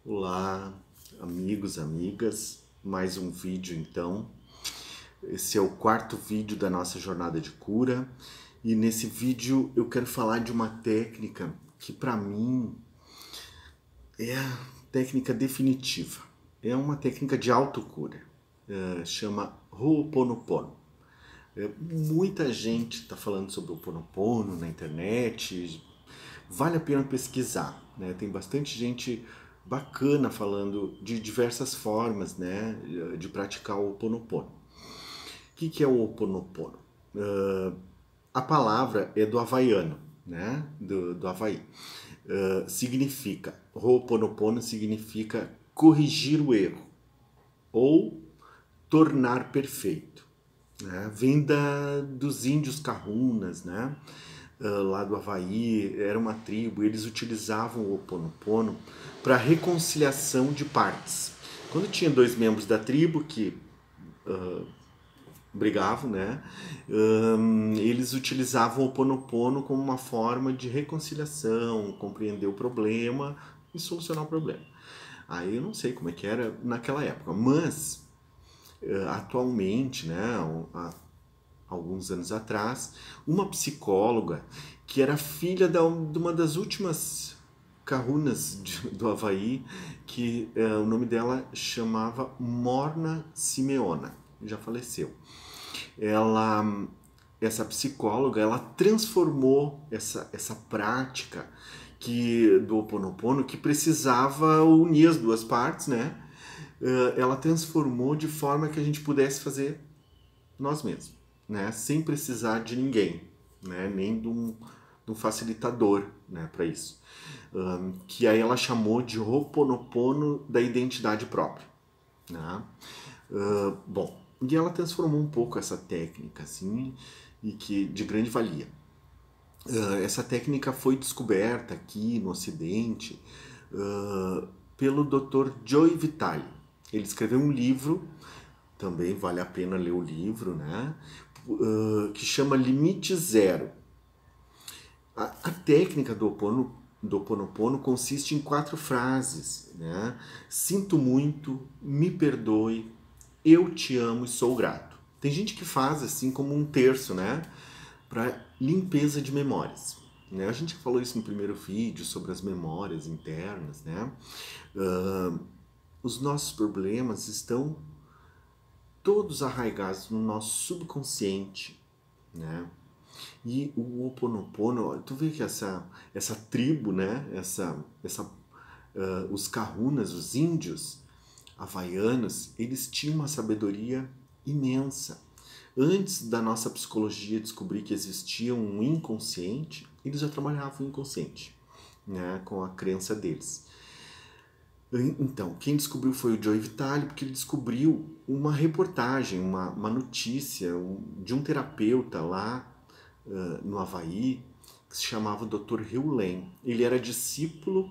Olá, amigos, amigas, mais um vídeo então. Esse é o quarto vídeo da nossa jornada de cura e nesse vídeo eu quero falar de uma técnica que para mim é a técnica definitiva. É uma técnica de autocura, chama Ho'oponopono. Muita gente está falando sobre o Ho'oponopono na internet, vale a pena pesquisar, né? Tem bastante gente bacana falando de diversas formas, né, de praticar o Ho Oponopono. O que é o Ho Oponopono? A palavra é do havaiano, né, do Havaí. Significa, Ho Oponopono significa corrigir o erro ou tornar perfeito. Né? Vem dos índios Kahunas, né? Lá do Havaí, era uma tribo, eles utilizavam o Ho Oponopono para reconciliação de partes. Quando tinha dois membros da tribo que brigavam, né? Eles utilizavam o Ho Oponopono como uma forma de reconciliação, compreender o problema e solucionar o problema. Aí eu não sei como é que era naquela época, mas atualmente, né, há alguns anos atrás, uma psicóloga que era filha de uma das últimas Kahunas do Havaí, que o nome dela chamava Morna Simeona, já faleceu. Ela, essa psicóloga, ela transformou essa prática do Ho Oponopono, que precisava unir as duas partes, né? Ela transformou de forma que a gente pudesse fazer nós mesmos, né? Sem precisar de ninguém, né? Nem de um facilitador, né? Para isso. Que aí ela chamou de Ho'oponopono da identidade própria. Né? Bom, e ela transformou um pouco essa técnica, assim, e que de grande valia. Essa técnica foi descoberta aqui no Ocidente pelo Dr. Joe Vitale. Ele escreveu um livro, também vale a pena ler o livro, né? Que chama Limite Zero. A técnica do Ho Oponopono consiste em 4 frases, né? Sinto muito, me perdoe, eu te amo e sou grato. Tem gente que faz assim como um terço, né? Para limpeza de memórias. Né? A gente falou isso no primeiro vídeo sobre as memórias internas, né? Os nossos problemas estão todos arraigados no nosso subconsciente, né? E o Ho Oponopono, tu vê que essa tribo, né? Os Kahunas, os índios havaianos, eles tinham uma sabedoria imensa. Antes da nossa psicologia descobrir que existia um inconsciente, eles já trabalhavam o inconsciente, né? Com a crença deles. Então, quem descobriu foi o Joe Vitale, porque ele descobriu uma reportagem, uma notícia de um terapeuta lá no Havaí, que se chamava Dr. Hugh Lane. Ele era discípulo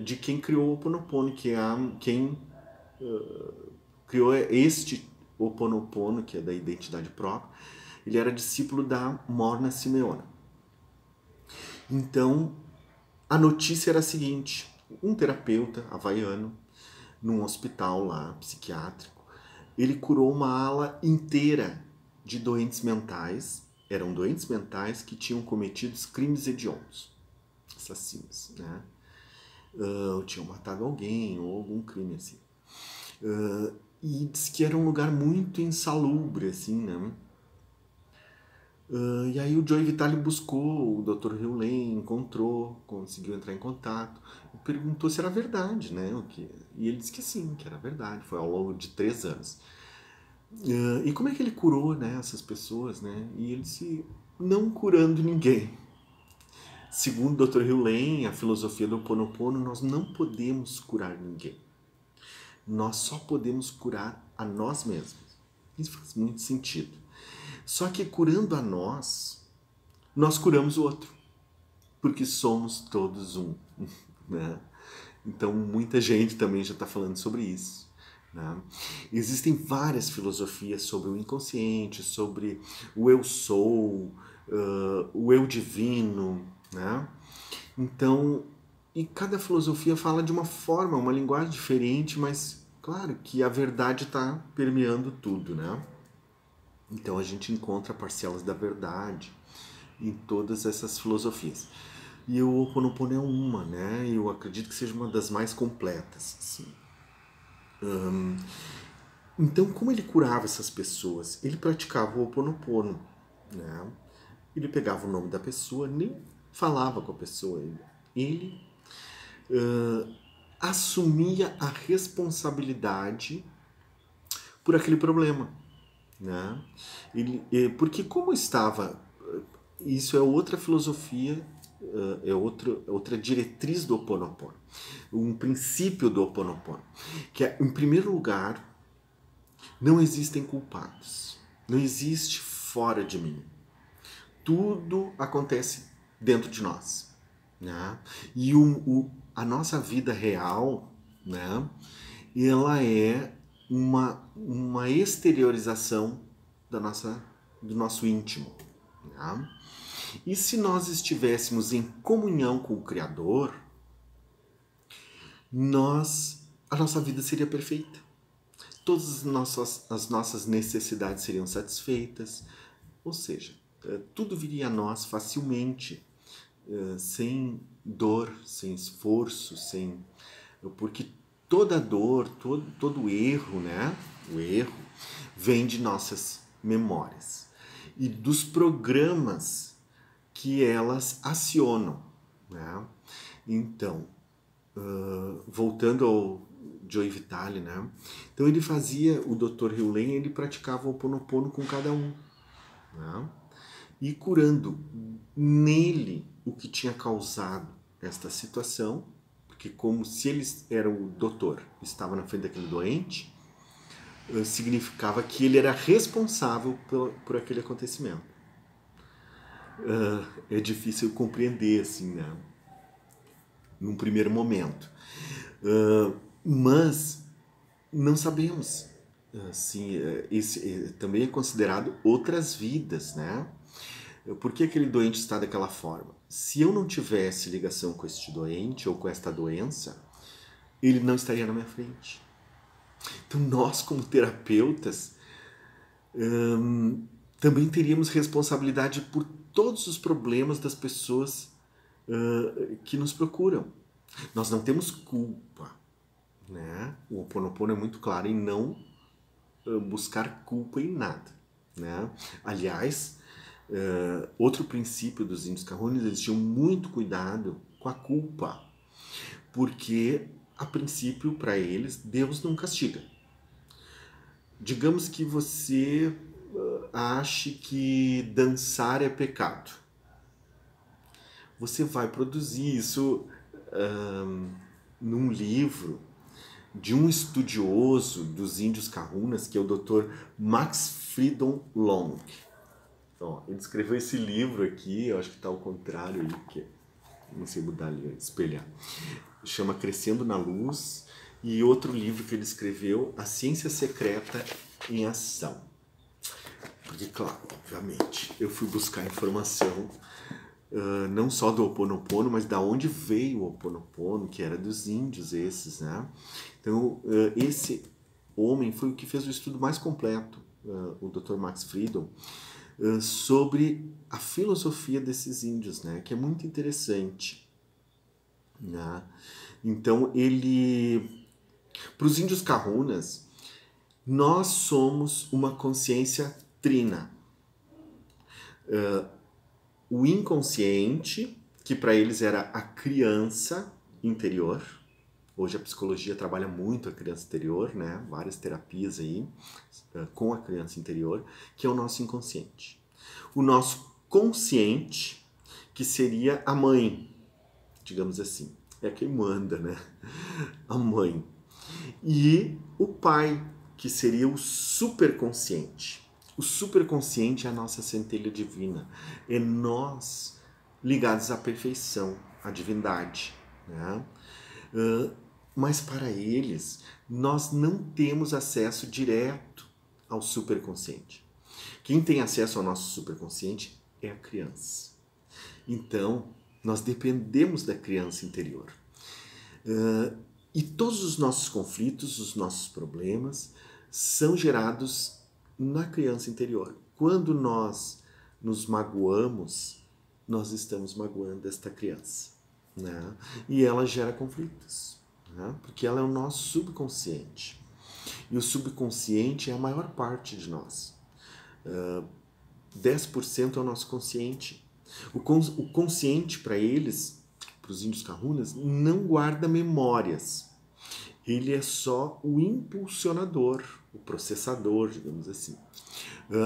de quem criou o Ho Oponopono, que é quem criou este Ho Oponopono, que é da identidade própria. Ele era discípulo da Morna Simeona. Então, a notícia era a seguinte: um terapeuta havaiano, num hospital lá, psiquiátrico, ele curou uma ala inteira de doentes mentais. Eram doentes mentais que tinham cometido crimes hediondos, assassinos, né? Tinham matado alguém ou algum crime assim. E diz que era um lugar muito insalubre, assim, né? E aí o Joey Vitale buscou o Dr. Hugh Lane, encontrou, conseguiu entrar em contato, e perguntou se era verdade, né? E ele disse que sim, que era verdade. Foi ao longo de 3 anos. E como é que ele curou, né, essas pessoas, né? E ele disse, não curando ninguém. Segundo o Dr. Hugh Lane, a filosofia do Ho Oponopono, nós não podemos curar ninguém. Nós só podemos curar a nós mesmos. Isso faz muito sentido. Só que curando a nós curamos o outro. Porque somos todos um. Né? Então, muita gente também já está falando sobre isso. Né? Existem várias filosofias sobre o inconsciente, sobre o eu sou, o eu divino. Né? Então, E cada filosofia fala de uma forma, uma linguagem diferente, mas claro que a verdade está permeando tudo, né? Então a gente encontra parcelas da verdade em todas essas filosofias. E o Ho Oponopono é uma, né? Eu acredito que seja uma das mais completas, assim. Então, como ele curava essas pessoas? Ele praticava o Ho Oponopono, né? Ele pegava o nome da pessoa, nem falava com a pessoa. Ele assumia a responsabilidade por aquele problema, né? Porque como estava, isso é outra filosofia, é outra diretriz do Ho Oponopono, um princípio do Ho Oponopono, que é, em primeiro lugar, não existem culpados, não existe fora de mim, tudo acontece dentro de nós, né? E a nossa vida real, né? Ela é uma exteriorização do nosso íntimo, né? E se nós estivéssemos em comunhão com o Criador, a nossa vida seria perfeita. Todas as nossas necessidades seriam satisfeitas, ou seja, tudo viria a nós facilmente, sem dor, sem esforço, porque toda dor, todo erro, né? O erro vem de nossas memórias e dos programas que elas acionam, né? Então, voltando ao Joe Vitale, né? Então ele fazia, o Dr. Hewlett, ele praticava o Ho Oponopono com cada um, né? E curando nele o que tinha causado esta situação, porque como se ele era o doutor, estava na frente daquele doente, significava que ele era responsável por aquele acontecimento. É difícil compreender, assim, né? Num primeiro momento. Mas não sabemos. Assim, esse também é considerado outras vidas, né? Por que aquele doente está daquela forma? Se eu não tivesse ligação com este doente ou com esta doença, ele não estaria na minha frente. Então nós, como terapeutas, também teríamos responsabilidade por todos os problemas das pessoas que nos procuram. Nós não temos culpa, né? O Ho Oponopono é muito claro em não buscar culpa em nada, né? Aliás, outro princípio dos índios Kahunas, eles tinham muito cuidado com a culpa, porque a princípio para eles Deus não castiga. Digamos que você ache que dançar é pecado, você vai produzir isso num livro de um estudioso dos índios Kahunas, que é o Dr. Max Freedom Long. Ó, ele escreveu esse livro aqui, eu acho que está ao contrário aí, porque não sei mudar ali, espelhar. Chama Crescendo na Luz, e outro livro que ele escreveu, A Ciência Secreta em Ação. Porque, claro, obviamente, eu fui buscar informação não só do Ho Oponopono, mas da onde veio o Ho Oponopono, que era dos índios esses, né? Então, esse homem foi o que fez o estudo mais completo, o Dr. Max Freedom, sobre a filosofia desses índios, né? Que é muito interessante, né? Então, para os índios Kahunas, nós somos uma consciência trina. O inconsciente, que para eles era a criança interior. Hoje a psicologia trabalha muito a criança interior, né? Várias terapias aí com a criança interior, que é o nosso inconsciente. O nosso consciente, que seria a mãe, digamos assim. É quem manda, né? A mãe. E o pai, que seria o superconsciente. O superconsciente é a nossa centelha divina. É nós ligados à perfeição, à divindade, né? Mas para eles, nós não temos acesso direto ao superconsciente. Quem tem acesso ao nosso superconsciente é a criança. Então, nós dependemos da criança interior. E todos os nossos conflitos, os nossos problemas, são gerados na criança interior. Quando nós nos magoamos, nós estamos magoando esta criança, né? E ela gera conflitos, né? Porque ela é o nosso subconsciente. E o subconsciente é a maior parte de nós. 10% é o nosso consciente. O consciente, para eles, para os índios kahunas, não guarda memórias. Ele é só o impulsionador, o processador, digamos assim.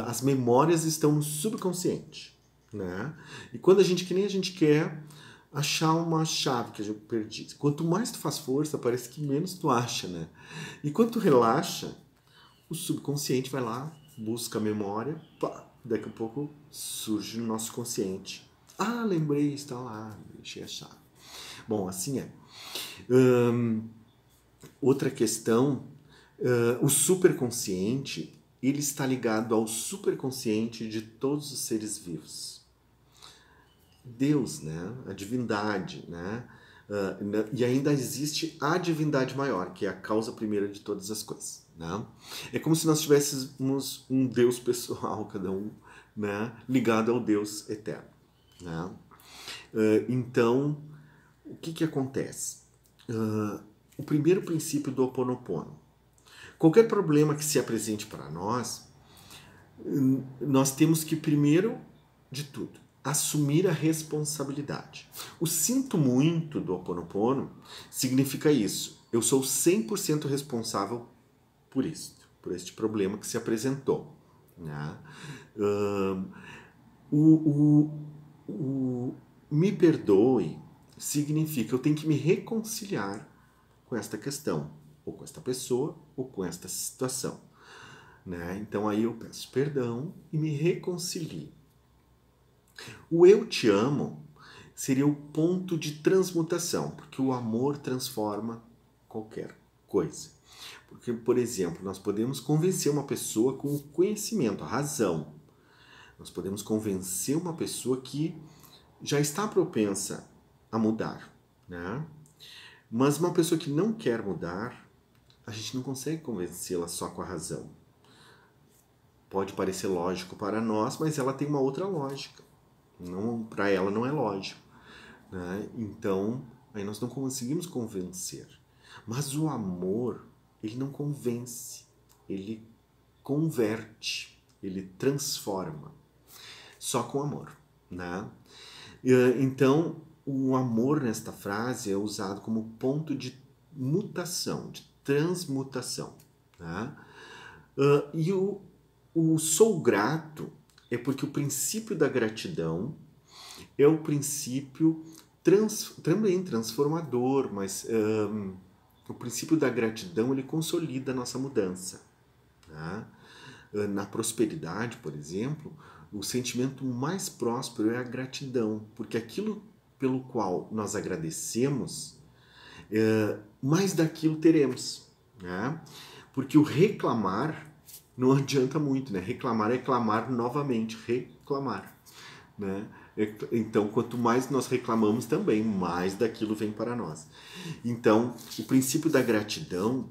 As memórias estão no subconsciente, né? E quando que nem a gente quer achar uma chave que a gente perdi. Quanto mais tu faz força, parece que menos tu acha, né? E quando tu relaxa, o subconsciente vai lá, busca a memória, pá, daqui a pouco surge no nosso consciente. Ah, lembrei, está lá, deixei a chave. Bom, assim é. Outra questão, o superconsciente, ele está ligado ao superconsciente de todos os seres vivos. Deus, né? A divindade, né? E ainda existe a divindade maior, que é a causa primeira de todas as coisas, né? É como se nós tivéssemos um Deus pessoal, cada um, né? Ligado ao Deus eterno, né? Então, o que acontece? O primeiro princípio do Ho Oponopono. Qualquer problema que se apresente para nós, nós temos que, primeiro de tudo, assumir a responsabilidade. O sinto muito do Ho Oponopono significa isso. Eu sou 100% responsável por isso, por este problema que se apresentou, né? Me perdoe significa eu tenho que me reconciliar com esta questão, ou com esta pessoa, ou com esta situação, né? Então aí eu peço perdão e me reconcilio. O eu te amo seria o ponto de transmutação, porque o amor transforma qualquer coisa. Porque, por exemplo, nós podemos convencer uma pessoa com o conhecimento, a razão. Nós podemos convencer uma pessoa que já está propensa a mudar, né? Mas uma pessoa que não quer mudar, a gente não consegue convencê-la só com a razão. Pode parecer lógico para nós, mas ela tem uma outra lógica. Para ela não é lógico, né? Então, aí nós não conseguimos convencer. Mas o amor, ele não convence, ele converte, ele transforma. Só com amor, né? Então, o amor nesta frase é usado como ponto de mutação, de transmutação, né? E o sou grato é porque o princípio da gratidão é o princípio também transformador, mas o princípio da gratidão ele consolida a nossa mudança, né? Na prosperidade, por exemplo, o sentimento mais próspero é a gratidão, porque aquilo pelo qual nós agradecemos, mais daquilo teremos, né? Porque o reclamar não adianta muito, né? Reclamar é clamar novamente, reclamar, né? Então, quanto mais nós reclamamos também, mais daquilo vem para nós. Então, o princípio da gratidão,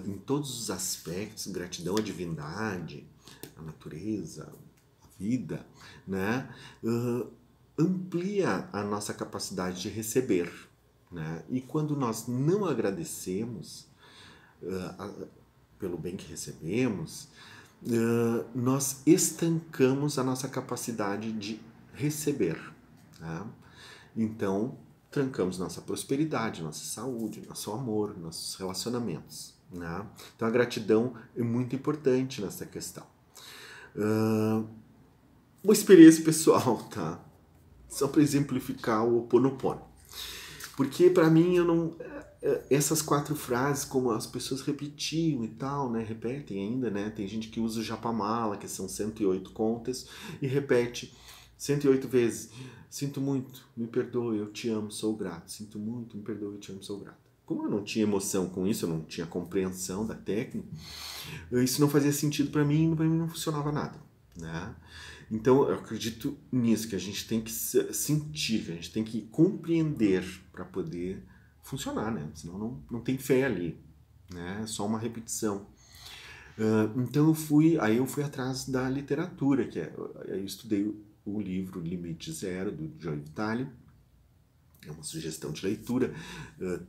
em todos os aspectos, gratidão à divindade, à natureza, à vida, né? Amplia a nossa capacidade de receber, né? E quando nós não agradecemos pelo bem que recebemos, nós estancamos a nossa capacidade de receber, né? Então, trancamos nossa prosperidade, nossa saúde, nosso amor, nossos relacionamentos, né? Então, a gratidão é muito importante nessa questão. Uma experiência pessoal, tá? Só para exemplificar o Ho Oponopono. Porque, para mim, essas 4 frases, como as pessoas repetiam e tal, né? Repetem ainda, né? Tem gente que usa o Japamala, que são 108 contas, e repete 108 vezes. Sinto muito, me perdoe, eu te amo, sou grato. Sinto muito, me perdoe, eu te amo, sou grato. Como eu não tinha emoção com isso, eu não tinha compreensão da técnica, isso não fazia sentido para mim não funcionava nada, né? Então, eu acredito nisso, que a gente tem que sentir, que a gente tem que compreender para poder funcionar, né? Senão não tem fé ali, né? É só uma repetição. Então aí eu fui atrás da literatura, aí eu estudei o livro Limite Zero, do Joe Vitale. É uma sugestão de leitura.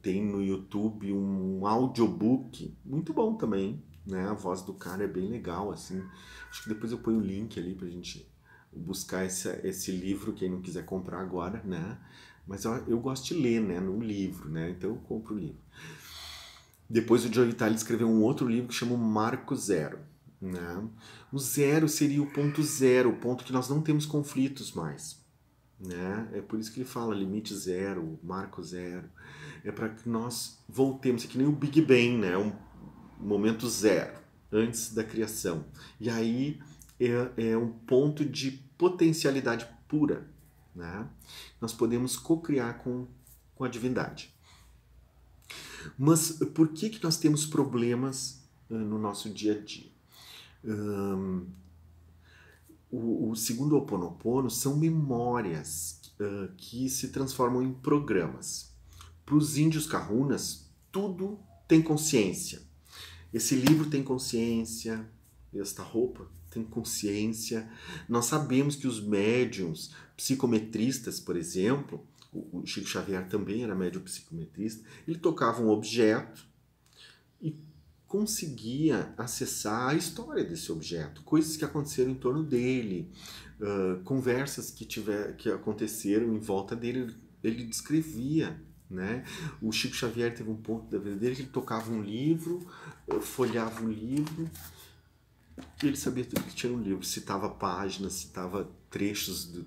Tem no YouTube um audiobook muito bom também, né? A voz do cara é bem legal, assim. Acho que depois eu ponho o link ali pra gente buscar esse livro, quem não quiser comprar agora, né? Mas eu gosto de ler, né? No livro, né? Então eu compro o livro. Depois o Joe Vitale escreveu um outro livro que chama Marco Zero, né? O zero seria o ponto que nós não temos conflitos mais, né? É por isso que ele fala limite zero, marco zero. É para que nós voltemos, é que nem o Big Bang, né? Um momento zero, antes da criação. E aí é um ponto de potencialidade pura, né? Nós podemos co-criar com a divindade. Mas por que nós temos problemas no nosso dia a dia? O segundo Ho Oponopono são memórias que se transformam em programas. Para os índios kahunas, tudo tem consciência. Esse livro tem consciência, esta roupa tem consciência. Nós sabemos que os médiums psicometristas, por exemplo, o Chico Xavier também era médium psicometrista, ele tocava um objeto e conseguia acessar a história desse objeto, coisas que aconteceram em torno dele, conversas que aconteceram em volta dele, ele descrevia, né? O Chico Xavier teve um ponto da vida dele que ele tocava um livro, folheava um livro, e ele sabia tudo que tinha no livro, citava páginas, citava trechos do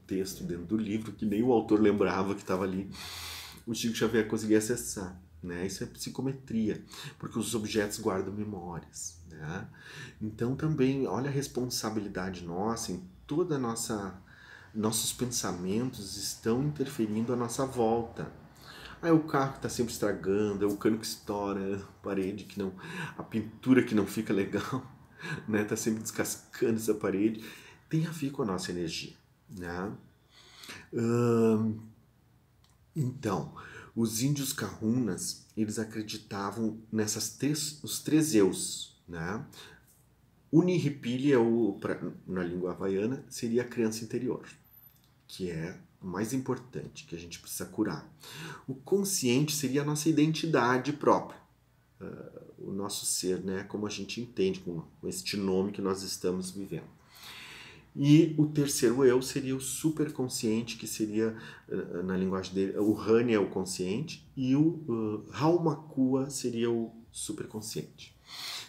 texto dentro do livro que nem o autor lembrava que estava ali. O Chico Xavier conseguia acessar, né? Isso é psicometria, porque os objetos guardam memórias, né? Então também, olha a responsabilidade nossa em toda a nossos pensamentos estão interferindo à nossa volta. É o carro que está sempre estragando, é o cano que estoura, a parede que não, a pintura que não fica legal, né? Tá sempre descascando essa parede. Tem a ver com a nossa energia, né? Então, os índios kahunas, eles acreditavam os três eus, né? Uniripili na língua havaiana, seria a criança interior, que é o mais importante, que a gente precisa curar. O consciente seria a nossa identidade própria, o nosso ser, né? Como a gente entende com este nome que nós estamos vivendo. E o terceiro eu seria o superconsciente, que seria, na linguagem dele, o Rani é o consciente e o Raumakua seria o superconsciente.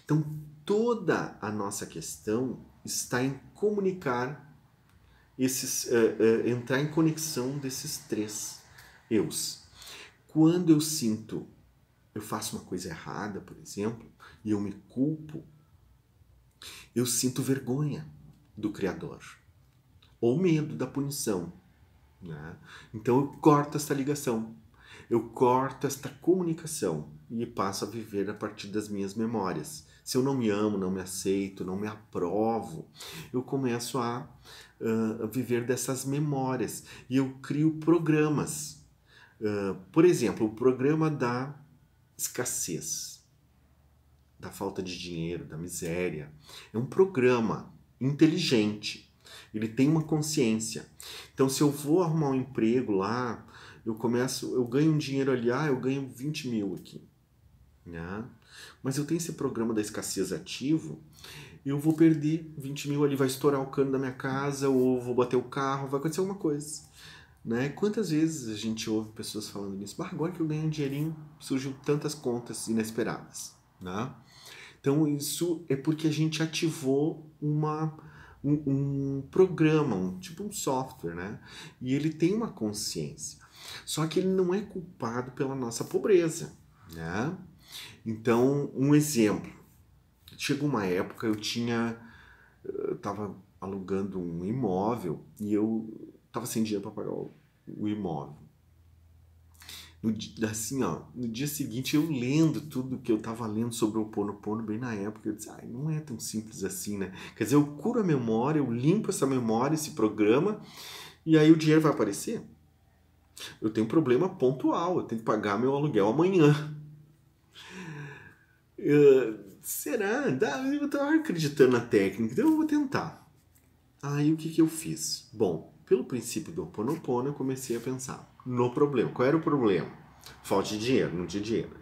Então, toda a nossa questão está em comunicar entrar em conexão desses três eus. Quando eu faço uma coisa errada, por exemplo, e eu me culpo, eu sinto vergonha do Criador, ou medo da punição, né? Então eu corto esta ligação, eu corto esta comunicação e passo a viver a partir das minhas memórias. Se eu não me amo, não me aceito, não me aprovo, eu começo a viver dessas memórias e eu crio programas. Por exemplo, o programa da escassez, da falta de dinheiro, da miséria. É um programa inteligente. Ele tem uma consciência. Então, se eu vou arrumar um emprego lá, eu ganho um dinheiro ali, eu ganho 20 mil aqui, né? Mas eu tenho esse programa da escassez ativo, eu vou perder 20 mil ali, vai estourar o cano da minha casa, ou vou bater o carro, vai acontecer alguma coisa, né? Quantas vezes a gente ouve pessoas falando nisso? Agora que eu ganhei um dinheirinho, surgiu tantas contas inesperadas, né? Então isso é porque a gente ativou um programa, tipo um software, né? E ele tem uma consciência. Só que ele não é culpado pela nossa pobreza, né? Então, um exemplo. Chegou uma época, eu estava alugando um imóvel e eu estava sem dinheiro para pagar o imóvel. No dia seguinte, eu lendo tudo que eu estava lendo sobre o Ho Oponopono, bem na época, eu disse, não é tão simples assim, né? Quer dizer, eu curo a memória, eu limpo essa memória, esse programa, e aí o dinheiro vai aparecer? Eu tenho um problema pontual, eu tenho que pagar meu aluguel amanhã. Será? Eu tava acreditando na técnica, então eu vou tentar. Aí o que eu fiz? Bom, pelo princípio do Ho Oponopono, eu comecei a pensar no problema. Qual era o problema? Falta de dinheiro, não tinha dinheiro,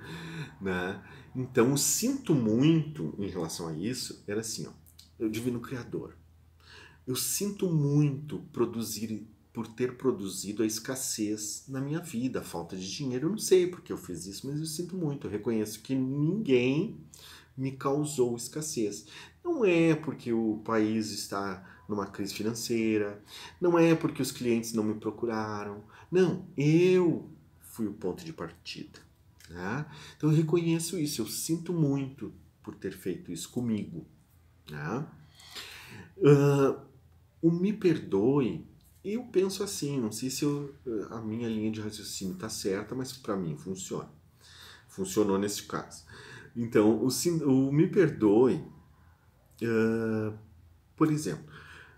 né? Então, eu sinto muito em relação a isso, era assim, ó, eu Divino Criador. Eu sinto muito por ter produzido a escassez na minha vida, a falta de dinheiro. Eu não sei porque eu fiz isso, mas eu sinto muito. Eu reconheço que ninguém me causou escassez. Não é porque o país está numa crise financeira, não é porque os clientes não me procuraram. Não, eu fui o ponto de partida. Né? Então eu reconheço isso, eu sinto muito por ter feito isso comigo. Né? O me perdoe, eu penso assim, não sei se a minha linha de raciocínio está certa, mas para mim funciona. Funcionou nesse caso. Então, o me perdoe, por exemplo,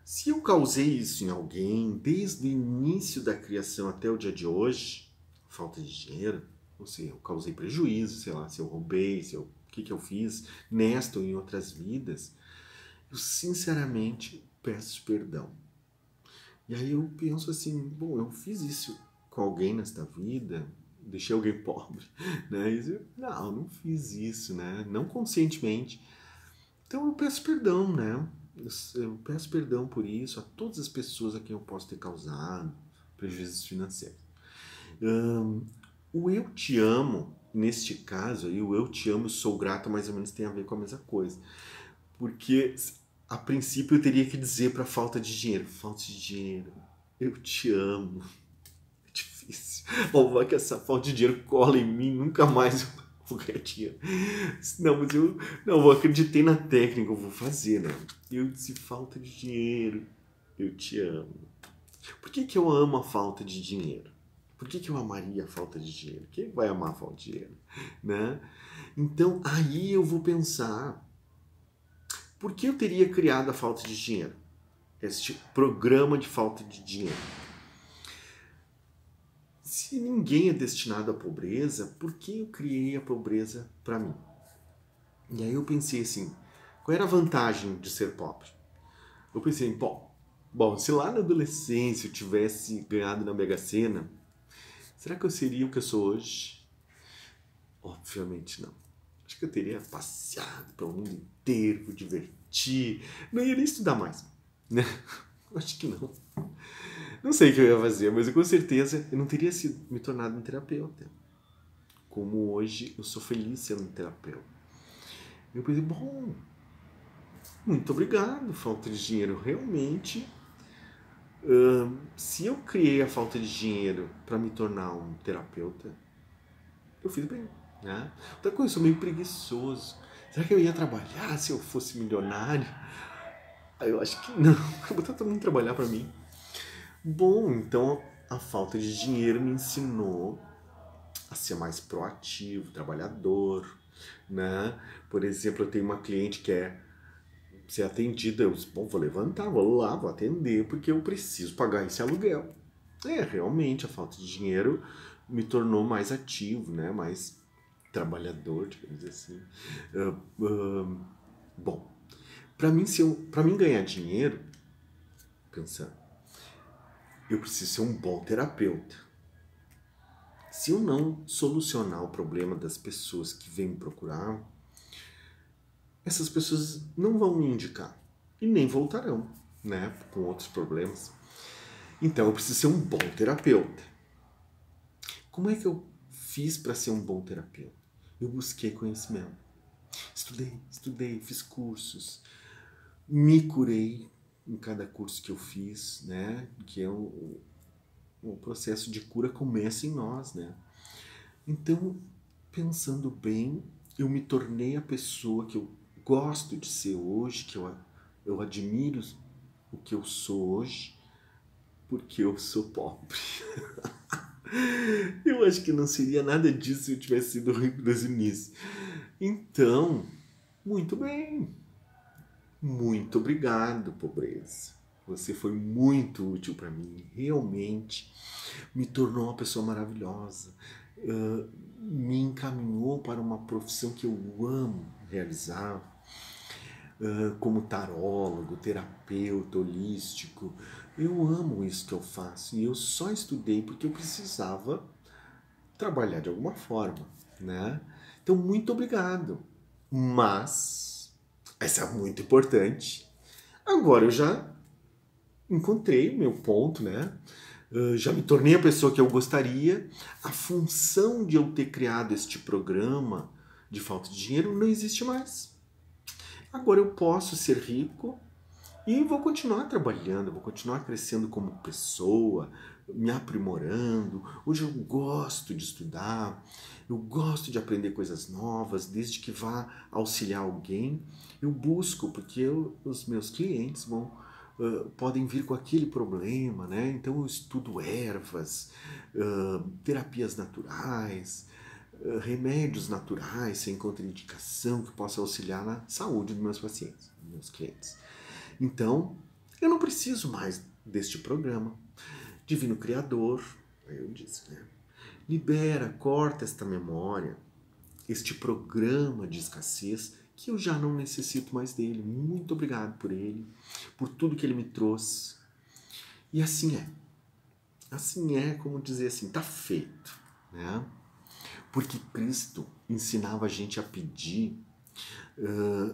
se eu causei isso em alguém desde o início da criação até o dia de hoje, falta de dinheiro, ou seja, eu causei prejuízo, sei lá, se eu roubei, o que eu fiz, nesta ou em outras vidas, eu sinceramente peço perdão. E aí eu penso assim, bom, eu fiz isso com alguém nesta vida, deixei alguém pobre, né? Não fiz isso, né? Não conscientemente. Então eu peço perdão, né? Eu peço perdão por isso a todas as pessoas a quem eu posso ter causado prejuízos financeiros. O eu te amo, neste caso aí, o eu te amo, sou grato, mais ou menos tem a ver com a mesma coisa. Porque a princípio eu teria que dizer para falta de dinheiro, eu te amo. É difícil. Vai que essa falta de dinheiro cola em mim, nunca mais eu vou ganhar dinheiro. Não, mas eu acreditei na técnica, eu vou fazer, né? Eu disse falta de dinheiro, eu te amo. Por que eu amo a falta de dinheiro? Por que eu amaria a falta de dinheiro? Quem vai amar a falta de dinheiro? Né? Então, aí eu vou pensar, por que eu teria criado a falta de dinheiro? Este programa de falta de dinheiro. Se ninguém é destinado à pobreza, por que eu criei a pobreza para mim? E aí eu pensei assim, qual era a vantagem de ser pobre? Eu pensei, bom, se lá na adolescência eu tivesse ganhado na Mega Sena, será que eu seria o que eu sou hoje? Obviamente não. Acho que eu teria passeado pelo mundo inteiro, me divertir, não ia nem estudar mais, né? Acho que não. Não sei o que eu ia fazer, mas com certeza eu não teria me tornado um terapeuta. Como hoje eu sou feliz sendo um terapeuta. Eu pensei, bom, muito obrigado, falta de dinheiro. Realmente, se eu criei a falta de dinheiro para me tornar um terapeuta, eu fiz bem, né? Outra coisa, eu sou meio preguiçoso. Será que eu ia trabalhar se eu fosse milionário? Eu acho que não. Eu vou botar todo mundo trabalhar para mim. Bom, então a falta de dinheiro me ensinou a ser mais proativo, trabalhador, né? Por exemplo, eu tenho uma cliente que quer ser atendida, eu disse, bom, vou levantar, vou lá, vou atender, porque eu preciso pagar esse aluguel. Realmente a falta de dinheiro me tornou mais ativo, né? Mais trabalhador, digamos assim. Bom, para mim ganhar dinheiro, pensando, eu preciso ser um bom terapeuta. Se eu não solucionar o problema das pessoas que vêm me procurar, essas pessoas não vão me indicar e nem voltarão, né, com outros problemas. Então eu preciso ser um bom terapeuta. Como é que eu fiz para ser um bom terapeuta? Eu busquei conhecimento. Estudei, fiz cursos, me curei em cada curso que eu fiz, né, que é o processo de cura começa em nós, né? Então, pensando bem, eu me tornei a pessoa que eu gosto de ser hoje, que eu admiro o que eu sou hoje, porque eu sou pobre. Eu acho que não seria nada disso se eu tivesse sido rico desde o início. Então, muito bem. Muito obrigado, pobreza. Você foi muito útil para mim, realmente me tornou uma pessoa maravilhosa, me encaminhou para uma profissão que eu amo realizar, como tarólogo, terapeuta holístico. Eu amo isso que eu faço e eu só estudei porque eu precisava trabalhar de alguma forma, né? Então, muito obrigado. Mas, essa é muito importante. Agora eu já encontrei meu ponto, né? Já me tornei a pessoa que eu gostaria. A função de eu ter criado este programa de falta de dinheiro não existe mais. Agora eu posso ser rico e vou continuar trabalhando, vou continuar crescendo como pessoa, me aprimorando. Hoje eu gosto de estudar, eu gosto de aprender coisas novas, desde que vá auxiliar alguém. Eu busco, porque os meus clientes podem vir com aquele problema, né? Então eu estudo ervas, terapias naturais, remédios naturais sem contraindicação que possa auxiliar na saúde dos meus pacientes, dos meus clientes. Então, eu não preciso mais deste programa. Divino Criador, eu disse, né? Libera, corta esta memória, este programa de escassez que eu já não necessito mais dele. Muito obrigado por ele, por tudo que ele me trouxe. E assim é. Assim é, como dizer assim, tá feito, né? Porque Cristo ensinava a gente a pedir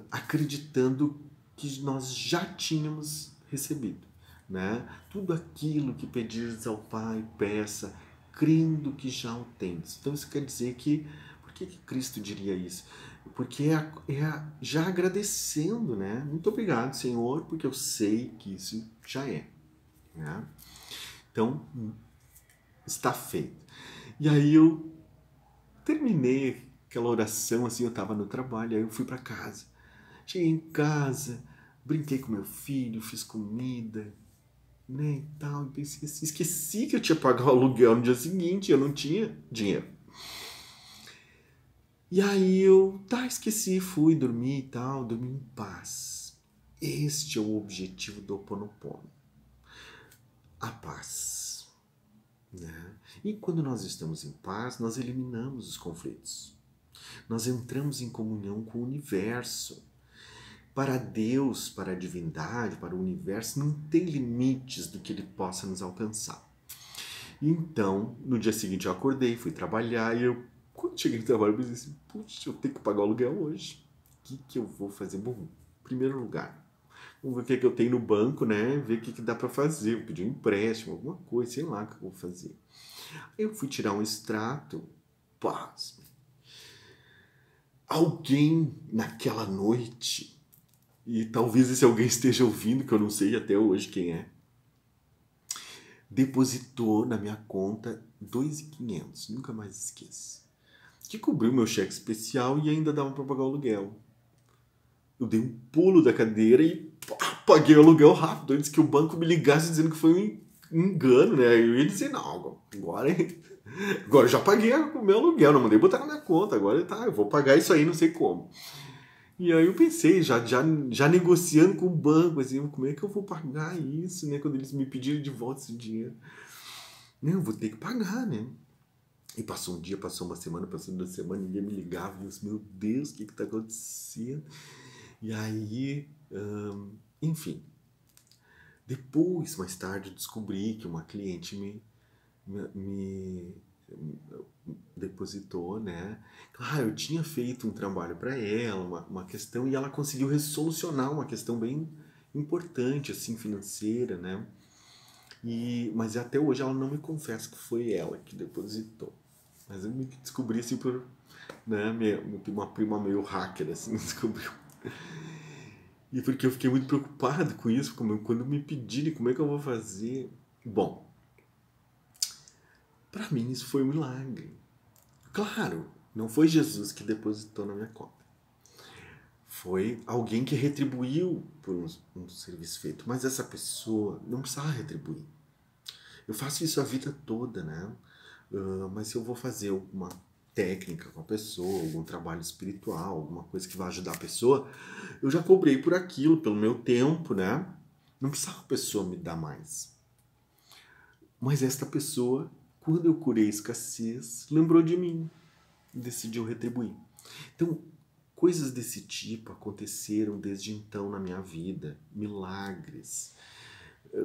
acreditando que nós já tínhamos recebido, né? Tudo aquilo que pedires ao Pai, peça, crendo que já o tens. Então isso quer dizer que, por que Cristo diria isso? Porque já agradecendo, né? Muito obrigado, Senhor, porque eu sei que isso já é, né? Então, está feito. E aí eu terminei aquela oração, assim, eu estava no trabalho, aí eu fui para casa. Cheguei em casa, brinquei com meu filho, fiz comida, né, e tal, e pensei assim, esqueci que eu tinha pago o aluguel no dia seguinte, eu não tinha dinheiro. E aí eu, esqueci, fui dormir e tal, dormi em paz. Este é o objetivo do Ho Oponopono. A paz, né? E quando nós estamos em paz, nós eliminamos os conflitos. Nós entramos em comunhão com o universo. Para Deus, para a divindade, para o universo, não tem limites do que ele possa nos alcançar. Então, no dia seguinte eu acordei, fui trabalhar e eu, quando cheguei no trabalho, eu pensei assim, puxa, eu tenho que pagar o aluguel hoje. O que eu vou fazer? Bom, em primeiro lugar, vamos ver o que eu tenho no banco, né? Ver o que dá para fazer. Vou pedir um empréstimo, alguma coisa, sei lá o que eu vou fazer. Eu fui tirar um extrato, paz. Alguém naquela noite, e talvez esse alguém esteja ouvindo, que eu não sei até hoje quem é, depositou na minha conta 2.500, nunca mais esqueço, que cobriu meu cheque especial e ainda dava para pagar o aluguel. Eu dei um pulo da cadeira e paguei o aluguel rápido, antes que o banco me ligasse dizendo que foi um engano, né? Eu ia dizer, não, agora eu já paguei o meu aluguel, não mandei botar na minha conta, agora eu vou pagar isso aí, não sei como. E aí eu pensei, já negociando com o banco, assim, como é que eu vou pagar isso, né? Quando eles me pedirem de volta esse dinheiro. Não, eu vou ter que pagar, né? E passou um dia, passou uma semana, passou 2 semanas, ninguém me ligava. E eu disse, meu Deus, o que está acontecendo? E aí, enfim. Depois, mais tarde, eu descobri que uma cliente me depositou, né? Claro, eu tinha feito um trabalho para ela, uma questão, e ela conseguiu resolucionar uma questão bem importante, assim, financeira, né? Mas até hoje ela não me confessa que foi ela que depositou. Mas eu me descobri, assim, por, né, uma prima meio hacker, assim, descobriu. E porque eu fiquei muito preocupado com isso, quando me pedirem como é que eu vou fazer. Bom, para mim isso foi um milagre. Claro, não foi Jesus que depositou na minha conta. Foi alguém que retribuiu por um serviço feito. Mas essa pessoa não precisava retribuir. Eu faço isso a vida toda, né? Mas se eu vou fazer alguma técnica com a pessoa, algum trabalho espiritual, alguma coisa que vai ajudar a pessoa, eu já cobrei por aquilo, pelo meu tempo, né? Não precisava a pessoa me dar mais. Mas esta pessoa, quando eu curei a escassez, lembrou de mim e decidiu retribuir. Então, coisas desse tipo aconteceram desde então na minha vida, milagres,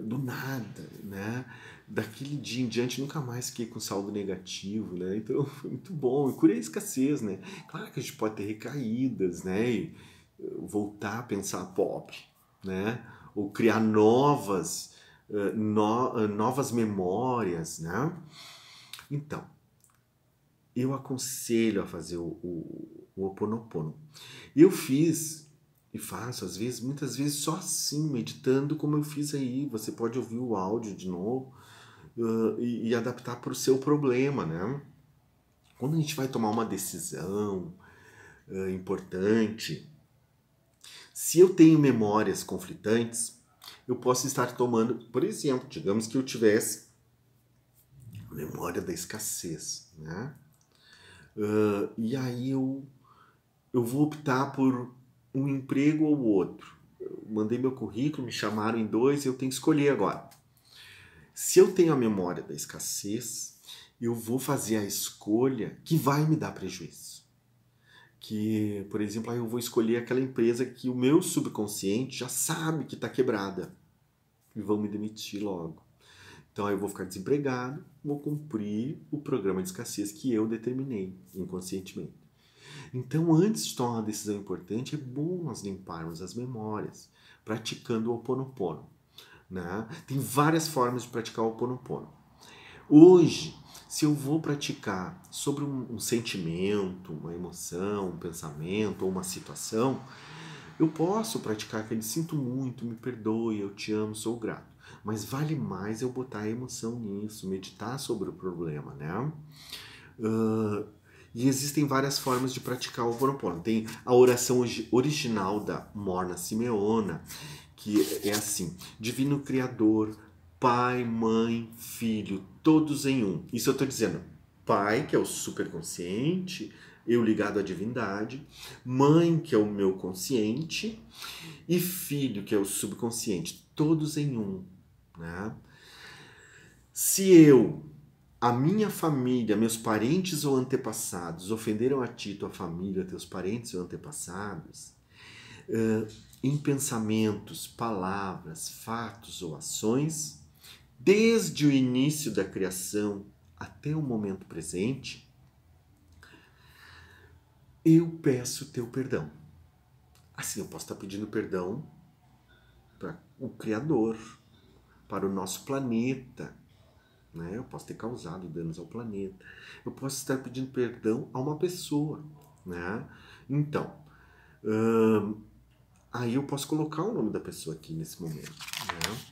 do nada, né? Daquele dia em diante nunca mais fiquei com saldo negativo, né? Então foi muito bom. Eu curei a escassez, né? Claro que a gente pode ter recaídas, né? E voltar a pensar pobre, né? Ou criar novas memórias, né? Então, eu aconselho a fazer o Ho Oponopono. Eu fiz e faço, às vezes, muitas vezes, só assim, meditando como eu fiz aí. Você pode ouvir o áudio de novo e adaptar para o seu problema, né? Quando a gente vai tomar uma decisão importante, se eu tenho memórias conflitantes, eu posso estar tomando, por exemplo, digamos que eu tivesse a memória da escassez, né? E aí eu vou optar por um emprego ou outro. Eu mandei meu currículo, me chamaram em dois, eu tenho que escolher agora. Se eu tenho a memória da escassez, eu vou fazer a escolha que vai me dar prejuízo. Que, por exemplo, aí eu vou escolher aquela empresa que o meu subconsciente já sabe que está quebrada e vão me demitir logo. Então aí eu vou ficar desempregado, vou cumprir o programa de escassez que eu determinei inconscientemente. Então, antes de tomar uma decisão importante, é bom nós limparmos as memórias, praticando o Ho Oponopono, né? Tem várias formas de praticar o Ho Oponopono. Hoje, se eu vou praticar sobre um sentimento, uma emoção, um pensamento ou uma situação, eu posso praticar aquele sinto muito, me perdoe, eu te amo, sou grato. Mas vale mais eu botar a emoção nisso, meditar sobre o problema, né? E existem várias formas de praticar o Ho Oponopono. Tem a oração original da Morna Simeona, que é assim: Divino Criador, Pai, Mãe, Filho, todos em um. Isso eu estou dizendo. Pai, que é o superconsciente, eu ligado à divindade. Mãe, que é o meu consciente. E Filho, que é o subconsciente. Todos em um, né? Se a minha família, meus parentes ou antepassados ofenderam a ti, tua família, teus parentes ou antepassados, em pensamentos, palavras, fatos ou ações, desde o início da criação até o momento presente, eu peço teu perdão. Assim, eu posso estar pedindo perdão para o Criador, para o nosso planeta, né? Eu posso ter causado danos ao planeta. Eu posso estar pedindo perdão a uma pessoa, né? Então, aí eu posso colocar o nome da pessoa aqui nesse momento, né?